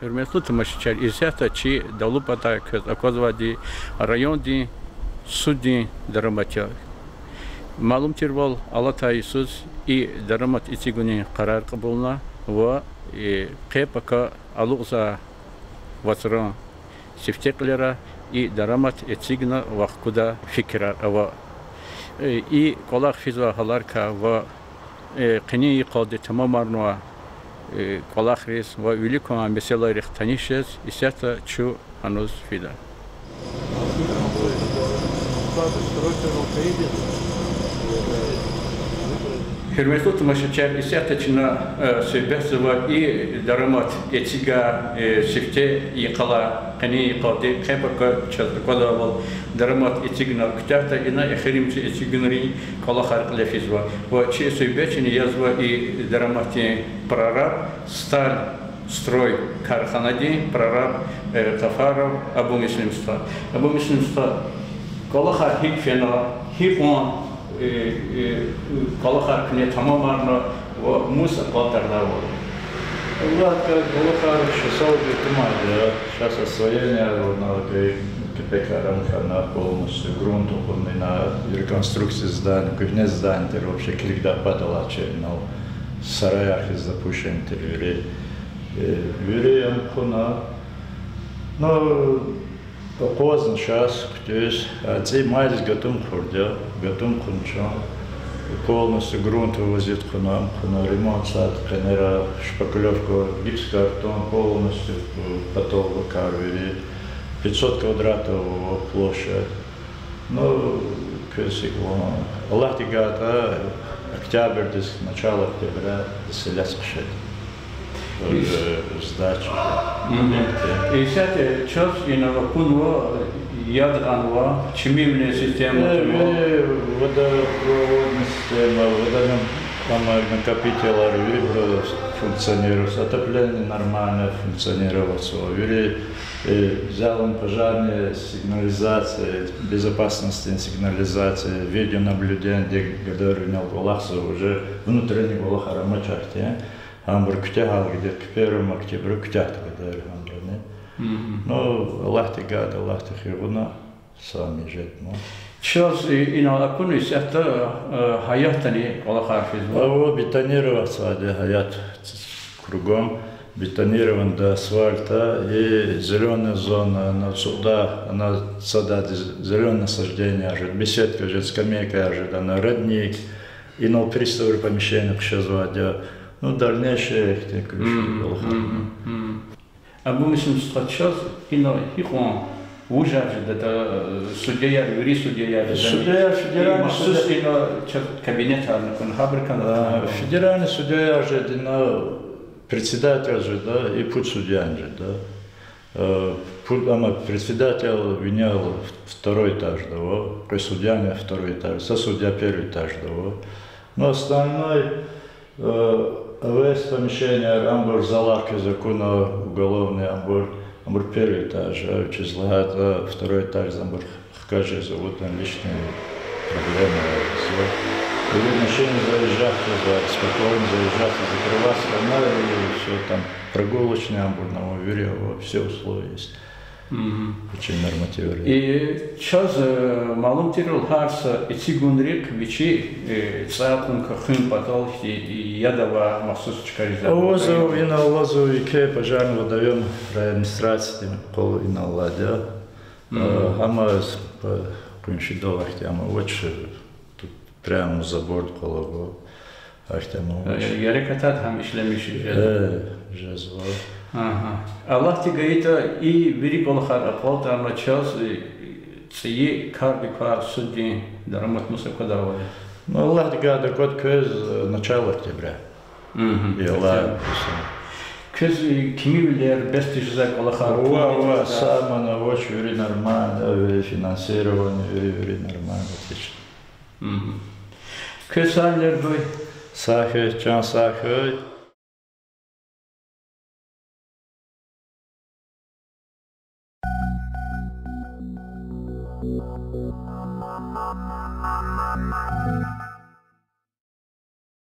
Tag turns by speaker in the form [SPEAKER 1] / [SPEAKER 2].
[SPEAKER 1] Hürmetli tamaşaçılar, izleyata çi Davlupata köz akozvadi rayon sudi daramatya. Malum tirval alatayısız i daramat itiguni karar kabulna ve kepaka aluza vasran sifteklera i daramat itigna vakkuda fikrar ava i kolak fizva halarka ve qini qadi tamamarnwa kolakris ve ülikoma meseleleri tanışız isata çu anuz fida. Hürmetli tamaşaçılar isata çına söhbet i daramat etiga sifte yıkala qini qadi qepaka çazdıkada val daramat etigna kütahta ina exirimci etignari kola xarqla fizva ve çi söhbet çini yazva i daramati прораб сталь строй карханади прораб Тафаров Абу Муслимства колахар хикфена хикон колахар кне тамамарна ve Musa Палтарда вот.
[SPEAKER 2] Вот как колахар шосал битумадия, сейчас освоение родного КПК полностью грунту на реконструкции зданий, кухня зданий, вообще когда падала чернал. Сараях из запущен телевизор, вирем куна, но поздно сейчас, то есть, цей майс готов ходя, готов кунча, полностью грунт вывозит куна ремонт сад, канера, шпаклевку, гипс-картон полностью потом выкарвили, 500 квадратов площадь, ну, кесиклон, Аллах тигата. Октябрь, начало октября, селяцк шед. Сдача.
[SPEAKER 1] И сяте час и на вакунва ядранва чимимная система.
[SPEAKER 2] Водопроводная система, водонакопитель функционирует, отопление нормально функционирует. Взял пожарные сигнализации, безопасности сигнализации, видеонаблюдение, где у него уже внутренний голос аромачахте. Амбр ктягал где-то к 1 октября ктягт, когда ну, Аллах тигад, Аллах тихивуна, сами жить.
[SPEAKER 1] Сейчас и на лакуне это хаятани голос хафиз.
[SPEAKER 2] А бетонироваться, хаят кругом. Бетонирован до асфальта и зеленая зона, она сюда, она сада, зеленое насаждение, беседка, скамейка, она родник, и на пристовые помещения сейчас звать, ну дальнейшие их ключи.
[SPEAKER 1] Абу Муслимства сейчас и на хихон уже это судья, юрист судья,
[SPEAKER 2] федеральный
[SPEAKER 1] кабинета,
[SPEAKER 2] федеральный судья же на председатель же, да, и путь судья же, да. Председатель обвинял второй этаж, да, судья второй этаж, сосудья первый этаж, да. Но остальной весь помещение, амбур залавки закона уголовный, амбур первый этаж, числа второй этаж, амбур хкажи зовут, там личные проблемы. Машины заезжать, спокойно заезжать, закрывать канал и все там прогулочный амбур на Увере, все условия есть. Очень нормативно.
[SPEAKER 1] И сейчас малум тирул харса итигунрик вичи цаатун кахын потол и ядова махсусчка иза.
[SPEAKER 2] Лозов и на Лозов и ке пожарный водоем администрации пол и на ладя. Ама по кончидолах тема очень прямо забор колого ахтему.
[SPEAKER 1] Ярекатат хам ишлемиш
[SPEAKER 2] жазва.
[SPEAKER 1] Аллах тигайта и велик Аллахар аплата на час ци карбика судьи дарамат мусакадава.
[SPEAKER 2] Ну Аллах тигада код көз начало октября. И Аллах.
[SPEAKER 1] Көз кимилер бестижзак Аллахар.
[SPEAKER 2] Уа самана очень нормально, финансирование нормально, отлично.
[SPEAKER 1] Kösanlar bu.
[SPEAKER 2] Sahih, can sahih.